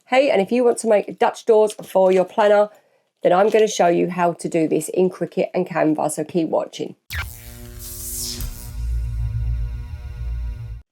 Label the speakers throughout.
Speaker 1: Hey, and if you want to make Dutch doors for your planner, then I'm going to show you how to do this in Cricut and Canva, so keep watching.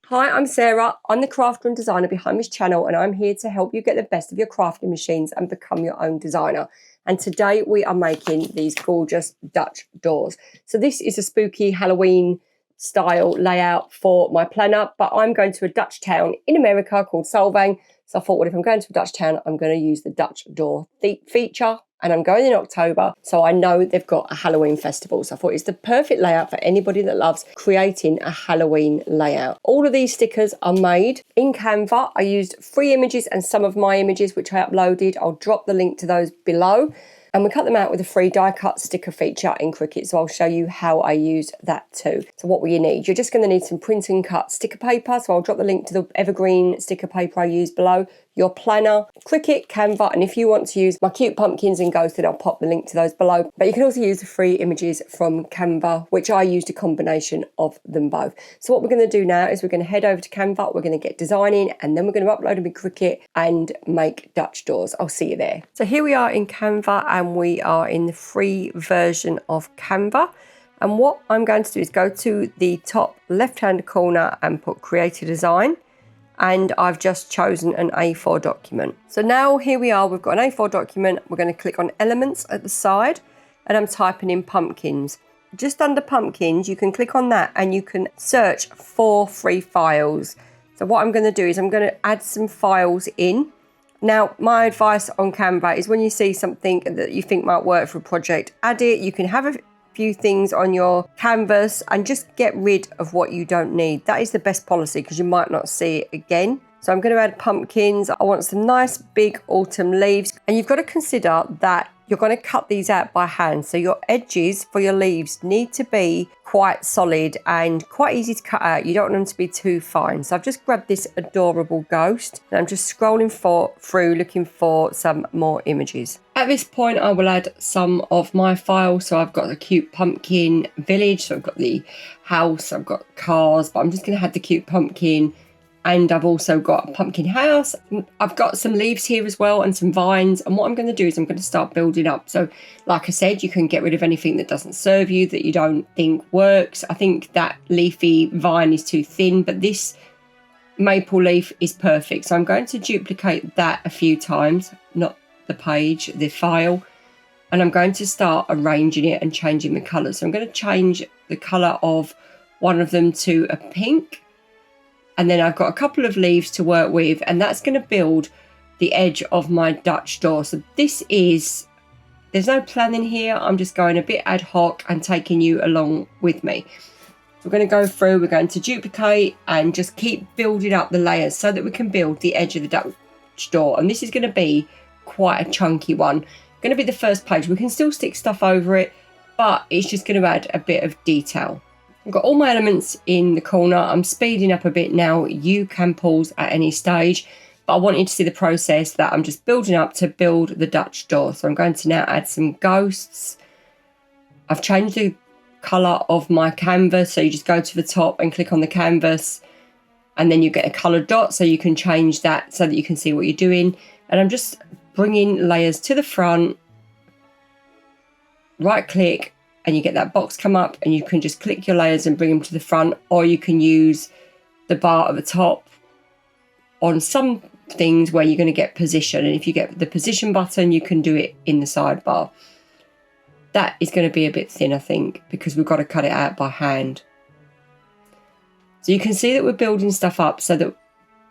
Speaker 1: Hi, I'm Sarah. I'm the crafter and designer behind this channel, and I'm here to help you get the best of your crafting machines and become your own designer. And today we are making these gorgeous Dutch doors. So this is a spooky Halloween style layout for my planner, but I'm going to a Dutch town in America called Solvang. So I thought, well, if I'm going to a Dutch town, I'm going to use the Dutch door feature. And I'm going in October, so I know they've got a Halloween festival. So I thought it's the perfect layout for anybody that loves creating a Halloween layout. All of these stickers are made in Canva. I used free images and some of my images, which I uploaded. I'll drop the link to those below. And we cut them out with a free die cut sticker feature in Cricut. So I'll show you how I used that too. So what will you need? You're just going to need some print and cut sticker paper. So I'll drop the link to the evergreen sticker paper I used below. Your planner, Cricut, Canva, and if you want to use my cute pumpkins and ghosts, then I'll pop the link to those below. But you can also use the free images from Canva, which I used a combination of them both. So what we're going to do now is we're going to head over to Canva, we're going to get designing, and then we're going to upload them in Cricut and make Dutch doors. I'll see you there. So here we are in Canva, and we are in the free version of Canva. And what I'm going to do is go to the top left-hand corner and put Create a Design. And I've just chosen an A4 document. So now here we are, we've got an A4 document. We're going to click on Elements at the side, and I'm typing in pumpkins. Just under pumpkins, you can click on that and you can search for free files. So what I'm going to do is I'm going to add some files in. Now, my advice on Canva is when you see something that you think might work for a project, add it. You can have a few things on your canvas and just get rid of what you don't need. That is the best policy because you might not see it again. So I'm going to add pumpkins. I want some nice big autumn leaves, and you've got to consider that you're going to cut these out by hand. So your edges for your leaves need to be quite solid and quite easy to cut out. You don't want them to be too fine. So I've just grabbed this adorable ghost and I'm just scrolling through looking for some more images. At this point, I will add some of my files. So I've got a cute pumpkin village. So I've got the house, I've got cars, but I'm just going to add the cute pumpkin. And I've also got a pumpkin house. I've got some leaves here as well and some vines. And what I'm going to do is I'm going to start building up. So like I said, you can get rid of anything that doesn't serve you, that you don't think works. I think that leafy vine is too thin, but this maple leaf is perfect. So I'm going to duplicate that a few times, not the page, the file. And I'm going to start arranging it and changing the colour. So I'm going to change the colour of one of them to a pink. And then I've got a couple of leaves to work with, and that's going to build the edge of my Dutch door. So there's no planning here. I'm just going a bit ad hoc and taking you along with me. We're going to go through, we're going to duplicate and just keep building up the layers so that we can build the edge of the Dutch door. And this is going to be quite a chunky one. Going to be the first page. We can still stick stuff over it, but it's just going to add a bit of detail. I've got all my elements in the corner. I'm speeding up a bit now. You can pause at any stage, but I want you to see the process that I'm just building up to build the Dutch door. So I'm going to now add some ghosts. I've changed the colour of my canvas. So you just go to the top and click on the canvas, and then you get a coloured dot. So you can change that so that you can see what you're doing. And I'm just bringing layers to the front, right click, and you get that box come up, and you can just click your layers and bring them to the front, or you can use the bar at the top on some things where you're going to get position. And if you get the position button, you can do it in the sidebar. That is going to be a bit thin, I think, because we've got to cut it out by hand. So you can see that we're building stuff up so that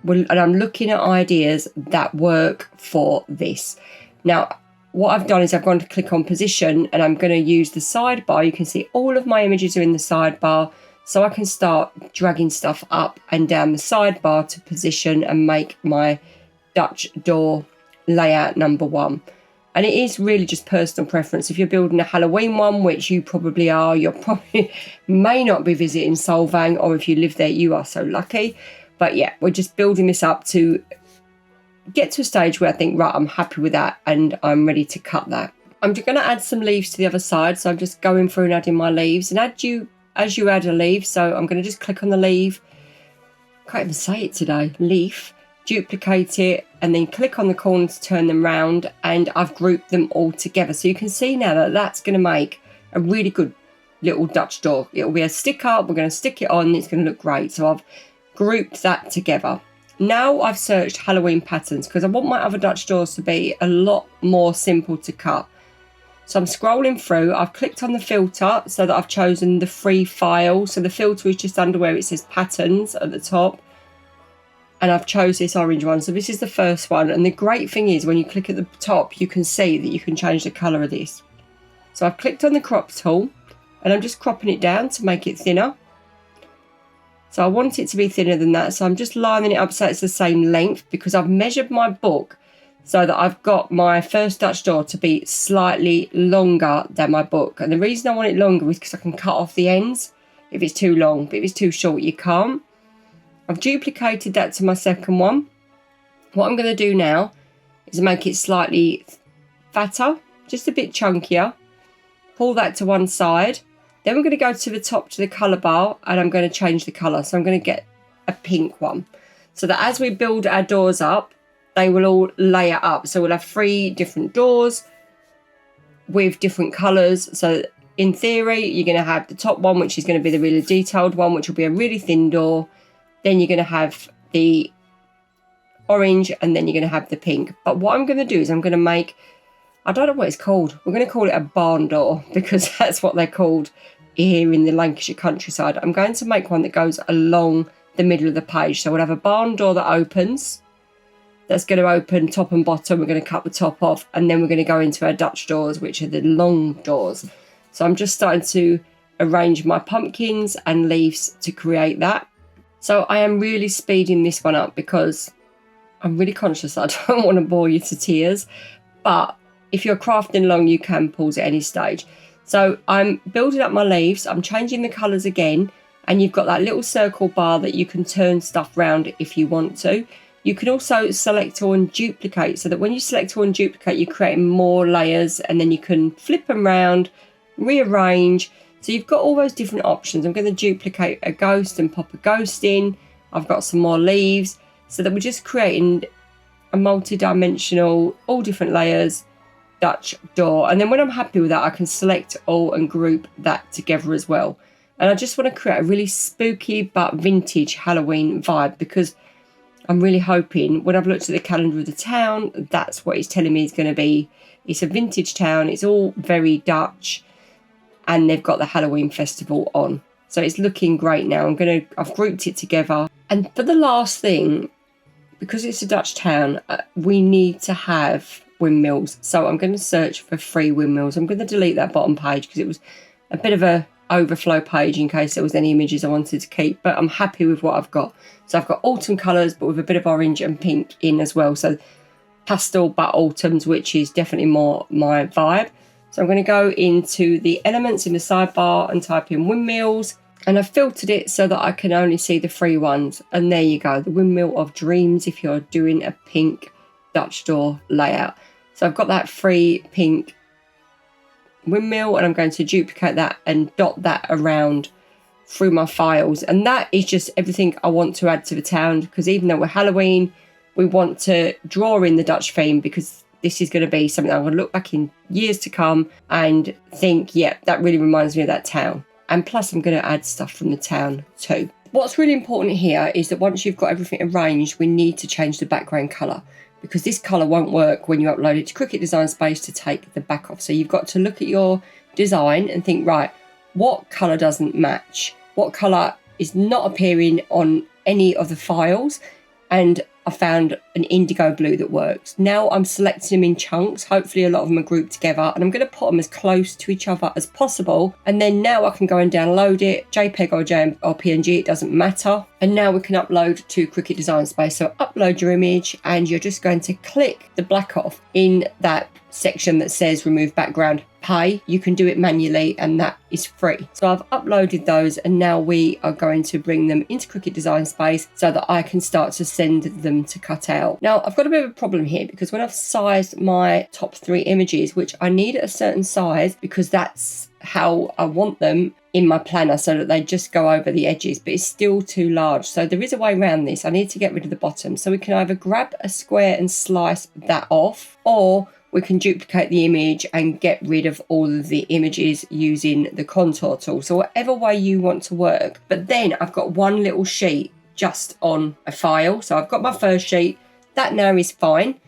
Speaker 1: and I'm looking at ideas that work for this. Now, what I've done is I've gone to click on position, and I'm going to use the sidebar. You can see all of my images are in the sidebar, so I can start dragging stuff up and down the sidebar to position and make my Dutch door layout number 1. And it is really just personal preference. If you're building a Halloween one, which you probably are, you probably may not be visiting Solvang, or if you live there, you are so lucky. But yeah, we're just building this up to get to a stage where I think, right, I'm happy with that and I'm ready to cut that. I'm just going to add some leaves to the other side. So I'm just going through and adding my leaves, and as you add a leaf. So I'm going to just click on the leaf. Can't even say it today. Leaf. duplicate it, and then click on the corner to turn them round, and I've grouped them all together. So you can see now that that's going to make a really good little Dutch door. It'll be a sticker, we're going to stick it on, it's going to look great. So I've grouped that together. Now I've searched Halloween patterns because I want my other Dutch doors to be a lot more simple to cut. So I'm scrolling through, I've clicked on the filter so that I've chosen the free file. So the filter is just under where it says patterns at the top. And I've chose this orange one. So this is the first one. And the great thing is when you click at the top, you can see that you can change the colour of this. So I've clicked on the crop tool and I'm just cropping it down to make it thinner. So I want it to be thinner than that. So I'm just lining it up so it's the same length because I've measured my book so that I've got my first Dutch door to be slightly longer than my book. And the reason I want it longer is because I can cut off the ends if it's too long, but if it's too short, you can't. I've duplicated that to my second one. What I'm going to do now is make it slightly fatter, just a bit chunkier. Pull that to one side. Then we're going to go to the top to the colour bar and I'm going to change the colour. So I'm going to get a pink one. So that as we build our doors up, they will all layer up. So we'll have 3 different doors with different colours. So in theory, you're going to have the top one, which is going to be the really detailed one, which will be a really thin door. Then you're going to have the orange and then you're going to have the pink. But what I'm going to do is I'm going to make, I don't know what it's called. We're going to call it a barn door because that's what they're called here in the Lancashire countryside. I'm going to make one that goes along the middle of the page. So we'll have a barn door that opens. That's going to open top and bottom. We're going to cut the top off and then we're going to go into our Dutch doors, which are the long doors. So I'm just starting to arrange my pumpkins and leaves to create that. So I am really speeding this one up because I'm really conscious I don't want to bore you to tears. But if you're crafting along, you can pause at any stage. So I'm building up my leaves. I'm changing the colours again. And you've got that little circle bar that you can turn stuff round if you want to. You can also select all and duplicate so that when you select all and duplicate, you're creating more layers and then you can flip them around, rearrange. So you've got all those different options. I'm going to duplicate a ghost and pop a ghost in. I've got some more leaves so that we're just creating a multi-dimensional, all different layers, Dutch door. And then when I'm happy with that, I can select all and group that together as well. And I just want to create a really spooky but vintage Halloween vibe because I'm really hoping when I've looked at the calendar of the town, that's what it's telling me is going to be. It's a vintage town. It's all very Dutch. And they've got the Halloween festival on. So it's looking great now. I've grouped it together. And for the last thing, because it's a Dutch town, we need to have windmills. So I'm going to search for free windmills. I'm going to delete that bottom page because it was a bit of a overflow page in case there was any images I wanted to keep. But I'm happy with what I've got. So I've got autumn colours, but with a bit of orange and pink in as well. So pastel but autumns, which is definitely more my vibe. So I'm going to go into the elements in the sidebar and type in windmills. And I've filtered it so that I can only see the free ones. And there you go, the windmill of dreams if you're doing a pink Dutch door layout. So I've got that free pink windmill and I'm going to duplicate that and dot that around through my files. And that is just everything I want to add to the town because even though we're Halloween, we want to draw in the Dutch theme because this is going to be something I'm going to look back in years to come and think, yeah, that really reminds me of that town. And plus I'm going to add stuff from the town too. What's really important here is that once you've got everything arranged, we need to change the background colour because this colour won't work when you upload it to Cricut Design Space to take the back off. So you've got to look at your design and think, right, what colour doesn't match? What colour is not appearing on any of the files? And I found an indigo blue that works. Now I'm selecting them in chunks. Hopefully a lot of them are grouped together and I'm going to put them as close to each other as possible. And then now I can go and download it, JPEG or PNG, it doesn't matter. And now we can upload to Cricut Design Space. So upload your image and you're just going to click the black off in that section that says remove background, pay. You can do it manually and that is free. So I've uploaded those and now we are going to bring them into Cricut Design Space so that I can start to send them to cut out. out. Now I've got a bit of a problem here because when I've sized my top 3 images, which I need at a certain size because that's how I want them in my planner so that they just go over the edges, but it's still too large. So there is a way around this. I need to get rid of the bottom. So we can either grab a square and slice that off, or we can duplicate the image and get rid of all of the images using the contour tool. So whatever way you want to work. But then I've got one little sheet just on a file. So I've got my first sheet. That now is fine.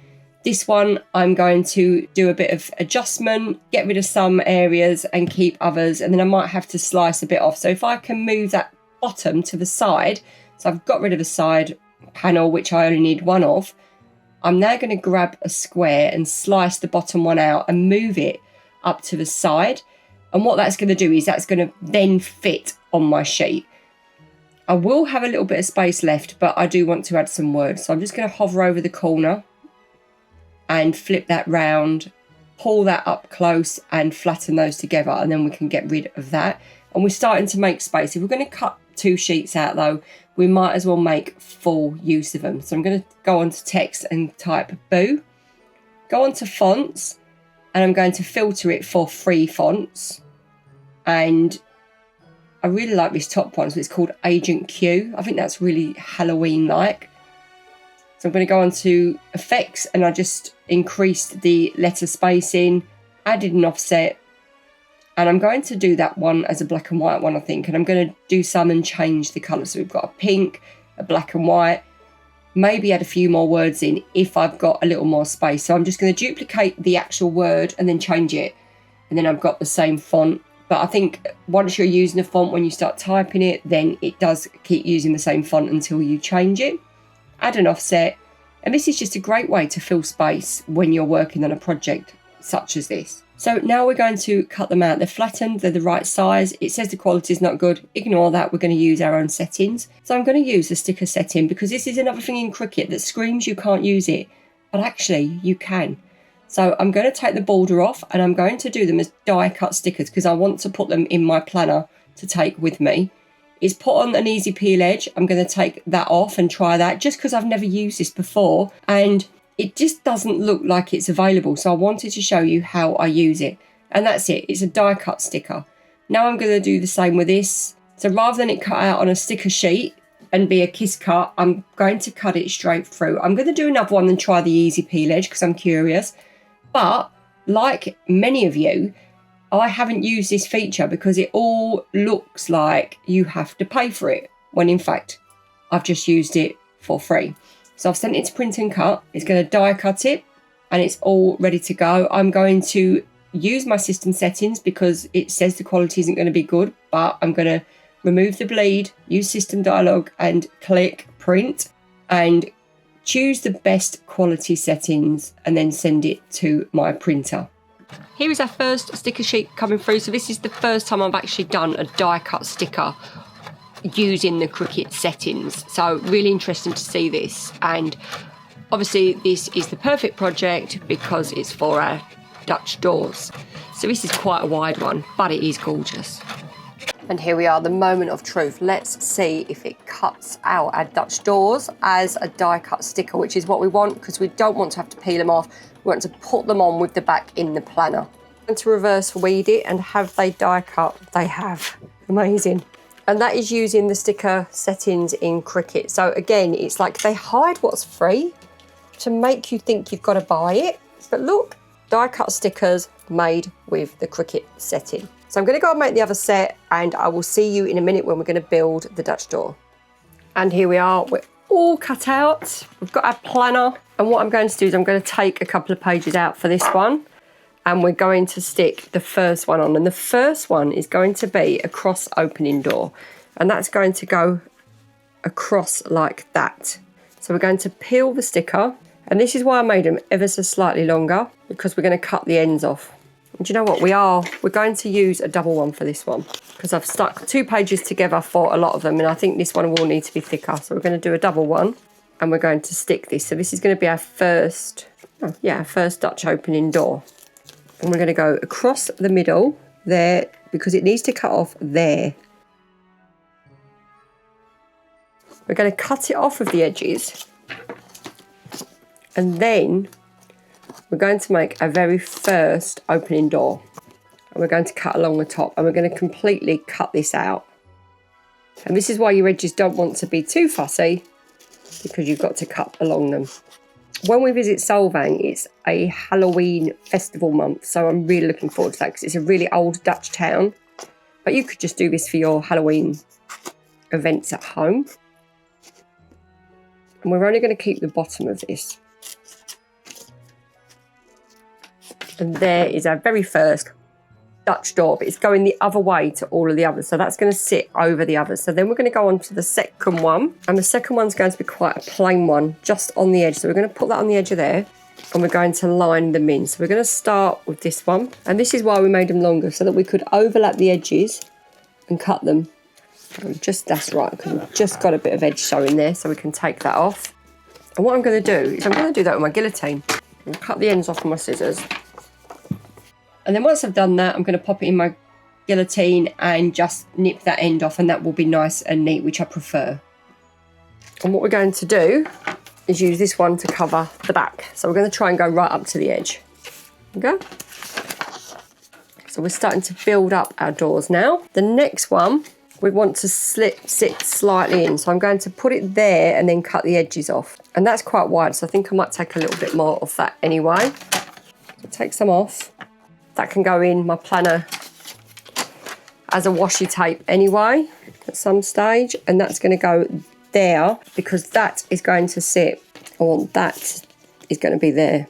Speaker 1: This one, I'm going to do a bit of adjustment, get rid of some areas and keep others. And then I might have to slice a bit off. So if I can move that bottom to the side, so I've got rid of the side panel, which I only need one of. I'm now going to grab a square and slice the bottom one out and move it up to the side. And what that's going to do is that's going to then fit on my sheet. I will have a little bit of space left, but I do want to add some words. So I'm just going to hover over the corner and flip that round, pull that up close and flatten those together, and then we can get rid of that. And we're starting to make space. If we're going to cut 2 sheets out though, we might as well make full use of them. So I'm going to go on to text and type boo, go on to fonts, and I'm going to filter it for free fonts. And I really like this top one, so it's called Agent Q. I think that's really Halloween-like. So I'm going to go on to effects, and I just increased the letter spacing, added an offset, and I'm going to do that one as a black and white one, I think. And I'm going to do some and change the colour. So we've got a pink, a black and white, maybe add a few more words in if I've got a little more space. So I'm just going to duplicate the actual word and then change it. And then I've got the same font. But I think once you're using a font, when you start typing it, then it does keep using the same font until you change it. Add an offset. And this is just a great way to fill space when you're working on a project such as this. So now we're going to cut them out. They're flattened, they're the right size. It says the quality is not good. Ignore that, we're going to use our own settings. So I'm going to use the sticker setting because this is another thing in Cricut that screams you can't use it, but actually you can. So I'm going to take the border off and I'm going to do them as die cut stickers because I want to put them in my planner to take with me. It's put on an easy peel edge. I'm going to take that off and try that just because I've never used this before. And it just doesn't look like it's available. So I wanted to show you how I use it. And that's it. It's a die cut sticker. Now I'm going to do the same with this. So rather than it cut out on a sticker sheet and be a kiss cut, I'm going to cut it straight through. I'm going to do another one and try the easy peel edge because I'm curious. But like many of you, I haven't used this feature because it all looks like you have to pay for it, when in fact, I've just used it for free. So I've sent it to print and cut. It's going to die cut it and it's all ready to go. I'm going to use my system settings because it says the quality isn't going to be good, but I'm going to remove the bleed, use system dialog and click print and choose the best quality settings and then send it to my printer. Here is our first sticker sheet coming through. So this is the first time I've actually done a die cut sticker using the Cricut settings. So really interesting to see this. And obviously this is the perfect project because it's for our Dutch doors. So this is quite a wide one, but it is gorgeous. And here we are, the moment of truth. Let's see if it cuts out our Dutch doors as a die cut sticker, which is what we want because we don't want to have to peel them off. We want to put them on with the back in the planner. And to reverse weed it and have they die cut? They have. Amazing. And that is using the sticker settings in Cricut. So again, it's like they hide what's free to make you think you've got to buy it. But look, die cut stickers made with the Cricut setting. So I'm going to go and make the other set and I will see you in a minute when we're going to build the Dutch door. And here we are, we're all cut out. We've got our planner. And what I'm going to do is I'm going to take a couple of pages out for this one and we're going to stick the first one on. And the first one is going to be a cross opening door. And that's going to go across like that. So we're going to peel the sticker. And this is why I made them ever so slightly longer because we're going to cut the ends off. And do you know what? We're going to use a double one for this one because I've stuck 2 pages together for a lot of them and I think this one will need to be thicker. So we're going to do a double one and we're going to stick this. So this is going to be our first Dutch opening door. And we're going to go across the middle there because it needs to cut off there. We're going to cut it off of the edges And then we're going to make a very first opening door. And we're going to cut along the top, and we're going to completely cut this out. And this is why your edges don't want to be too fussy, because you've got to cut along them. When we visit Solvang, it's a Halloween festival month, so I'm really looking forward to that because it's a really old Dutch town. But you could just do this for your Halloween events at home. And we're only going to keep the bottom of this. And there is our very first Dutch door, but it's going the other way to all of the others. So that's going to sit over the others. So then we're going to go on to the second one. And the second one's going to be quite a plain one, just on the edge. So we're going to put that on the edge of there. And we're going to line them in. So we're going to start with this one. And this is why we made them longer, so that we could overlap the edges and cut them. That's right, because we've just got a bit of edge showing there, so we can take that off. And what I'm going to do is I'm going to do that with my guillotine. And cut the ends off with my scissors. And then once I've done that, I'm going to pop it in my guillotine and just nip that end off, and that will be nice and neat, which I prefer. And what we're going to do is use this one to cover the back. So we're going to try and go right up to the edge. There we go. So we're starting to build up our doors now. The next one, we want to sit slightly in. So I'm going to put it there and then cut the edges off. And that's quite wide, so I think I might take a little bit more of that anyway. So take some off. That can go in my planner as a washi tape anyway at some stage. And that's going to go there because that is going to sit, or that is going to be there.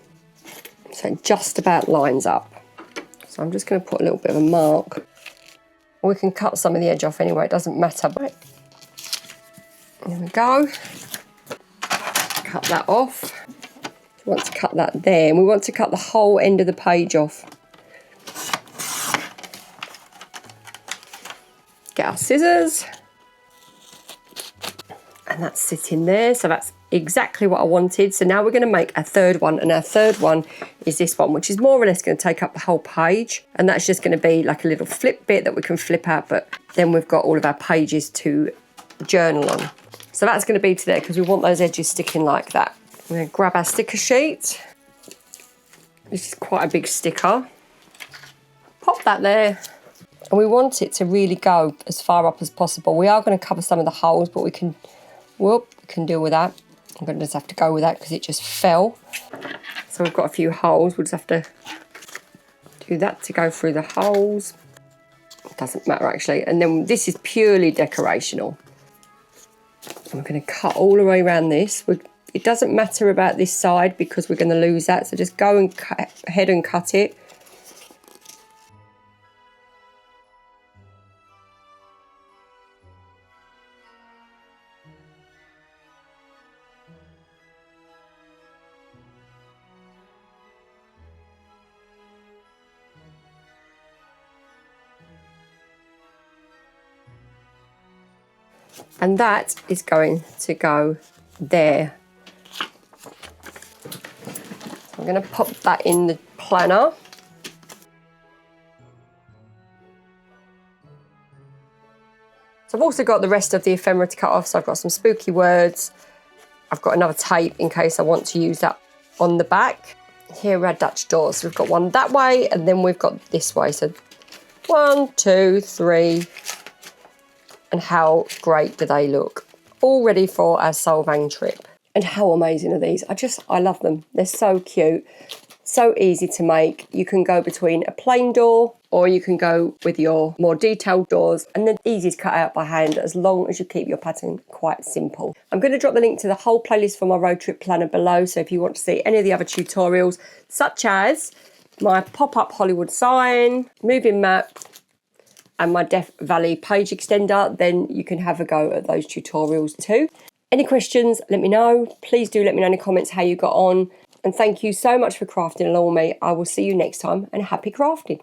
Speaker 1: So it just about lines up. So I'm just going to put a little bit of a mark. Or we can cut some of the edge off anyway, it doesn't matter. Right. There we go. Cut that off. We want to cut that there, and we want to cut the whole end of the page off. Get our scissors, and that's sitting there. So that's exactly what I wanted. So now we're going to make a third one, and our third one is this one, which is more or less going to take up the whole page, and that's just going to be like a little flip bit that we can flip out, but then we've got all of our pages to journal on. So that's going to be to there because we want those edges sticking like that. We're going to grab our sticker sheet. This is quite a big sticker. Pop that there. And we want it to really go as far up as possible. We are going to cover some of the holes, but we can deal with that. I'm going to just have to go with that because it just fell. So we've got a few holes. We'll just have to do that to go through the holes. It doesn't matter actually. And then this is purely decorational. I'm going to cut all the way around this. It doesn't matter about this side because we're going to lose that. So just go and ahead and cut it. And that is going to go there. So I'm going to pop that in the planner. So I've also got the rest of the ephemera to cut off. So I've got some spooky words. I've got another tape in case I want to use that on the back. Here are our Dutch doors. So we've got one that way and then we've got this way. So 1, 2, 3. And how great do they look. All ready for our Solvang trip. And how amazing are these? I love them. They're so cute, so easy to make. You can go between a plain door or you can go with your more detailed doors, and they're easy to cut out by hand as long as you keep your pattern quite simple. I'm going to drop the link to the whole playlist for my road trip planner below, so if you want to see any of the other tutorials, such as my pop-up Hollywood sign, moving map, and my Death Valley page extender, then you can have a go at those tutorials too. Any questions, let me know. Please do let me know in the comments how you got on. And thank you so much for crafting along with me. I will see you next time, and happy crafting.